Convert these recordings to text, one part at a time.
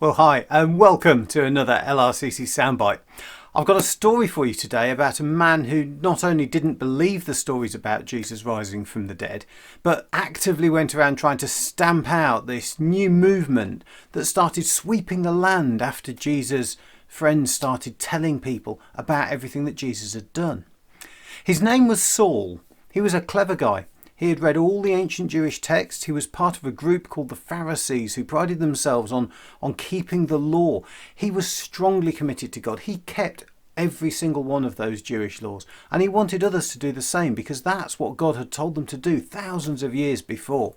Well, hi, and welcome to another LRCC Soundbite. I've got a story for you today about a man who not only didn't believe the stories about Jesus rising from the dead, but actively went around trying to stamp out this new movement that started sweeping the land after Jesus' friends started telling people about everything that Jesus had done. His name was Saul. He was a clever guy. He had read all the ancient Jewish texts. He was part of a group called the Pharisees who prided themselves on keeping the law. He was strongly committed to God. He kept every single one of those Jewish laws, and he wanted others to do the same because that's what God had told them to do thousands of years before.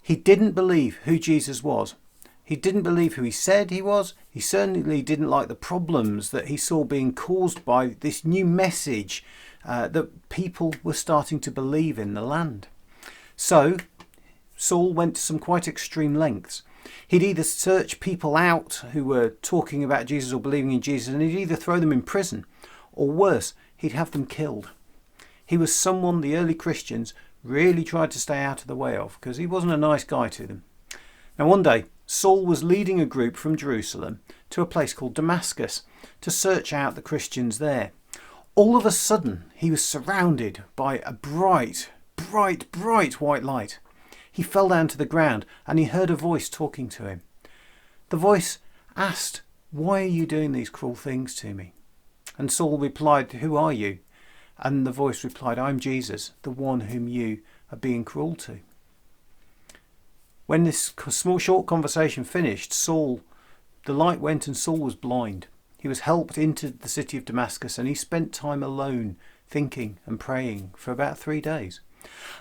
He didn't believe who Jesus was. He didn't believe who he said he was. He certainly didn't like the problems that he saw being caused by this new message that people were starting to believe in the land. So Saul went to some quite extreme lengths. He'd either search people out who were talking about Jesus or believing in Jesus, and he'd either throw them in prison, or worse, he'd have them killed. He was someone the early Christians really tried to stay out of the way of because he wasn't a nice guy to them. Now one day, Saul was leading a group from Jerusalem to a place called Damascus to search out the Christians there. All of a sudden, he was surrounded by a bright white light. He fell down to the ground and he heard a voice talking to him. The voice asked, "Why are you doing these cruel things to me?" And Saul replied, "Who are you?" And the voice replied, "I'm Jesus, the one whom you are being cruel to." When this short conversation finished, the light went and Saul was blind. He was helped into the city of Damascus and he spent time alone thinking and praying for about 3 days.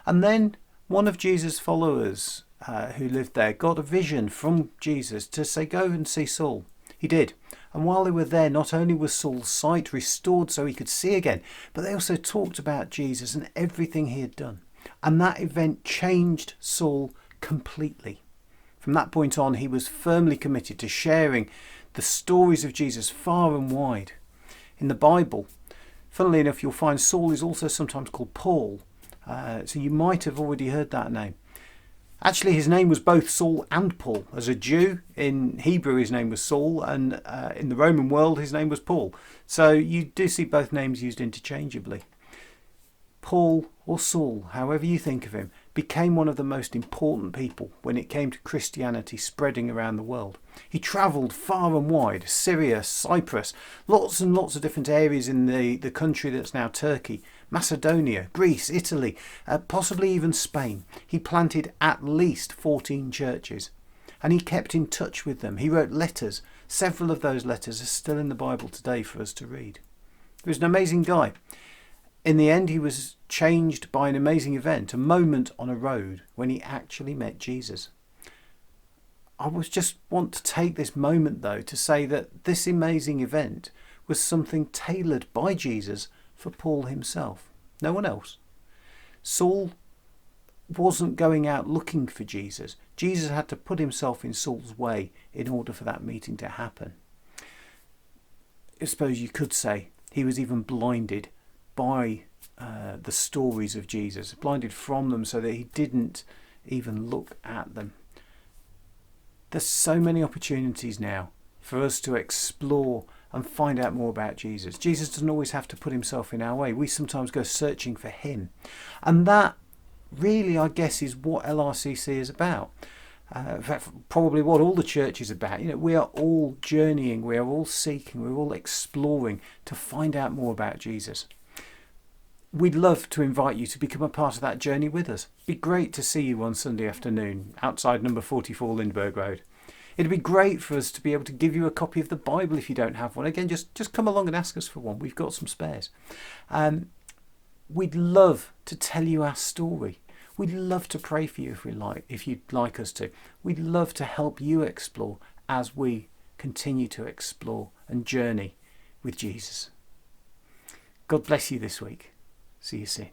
And then one of Jesus' followers who lived there got a vision from Jesus to say, "Go and see Saul." He did. And while they were there, not only was Saul's sight restored so he could see again, but they also talked about Jesus and everything he had done. And that event changed Saul completely. From that point on, he was firmly committed to sharing the stories of Jesus far and wide. In the Bible, funnily enough, you'll find Saul is also sometimes called Paul. So you might have already heard that name. Actually, his name was both Saul and Paul. As a Jew, in Hebrew his name was Saul, and in the Roman world his name was Paul. So you do see both names used interchangeably. Paul, or Saul, however you think of him, became one of the most important people when it came to Christianity spreading around the world. He travelled far and wide, Syria, Cyprus, lots and lots of different areas in the country that's now Turkey, Macedonia, Greece, Italy, possibly even Spain. He planted at least 14 churches and he kept in touch with them. He wrote letters. Several of those letters are still in the Bible today for us to read. He was an amazing guy. In the end, he was changed by an amazing event, a moment on a road when he actually met Jesus. I just want to take this moment, though, to say that this amazing event was something tailored by Jesus for Paul himself, no one else. Saul wasn't going out looking for Jesus. Jesus had to put himself in Saul's way in order for that meeting to happen. I suppose you could say he was even blinded by the stories of Jesus, blinded from them so that he didn't even look at them. There's so many opportunities now for us to explore and find out more about Jesus. Jesus doesn't always have to put himself in our way. We sometimes go searching for him. And that really, I guess, is what LRCC is about. In fact, probably what all the church is about. We are all journeying, we are all seeking, we're all exploring to find out more about Jesus. We'd love to invite you to become a part of that journey with us. It'd be great to see you on Sunday afternoon outside number 44 Lindbergh Road. It'd be great for us to be able to give you a copy of the Bible if you don't have one. Again, just come along and ask us for one. We've got some spares. We'd love to tell you our story. We'd love to pray for you if you'd like us to. We'd love to help you explore as we continue to explore and journey with Jesus. God bless you this week. See you soon.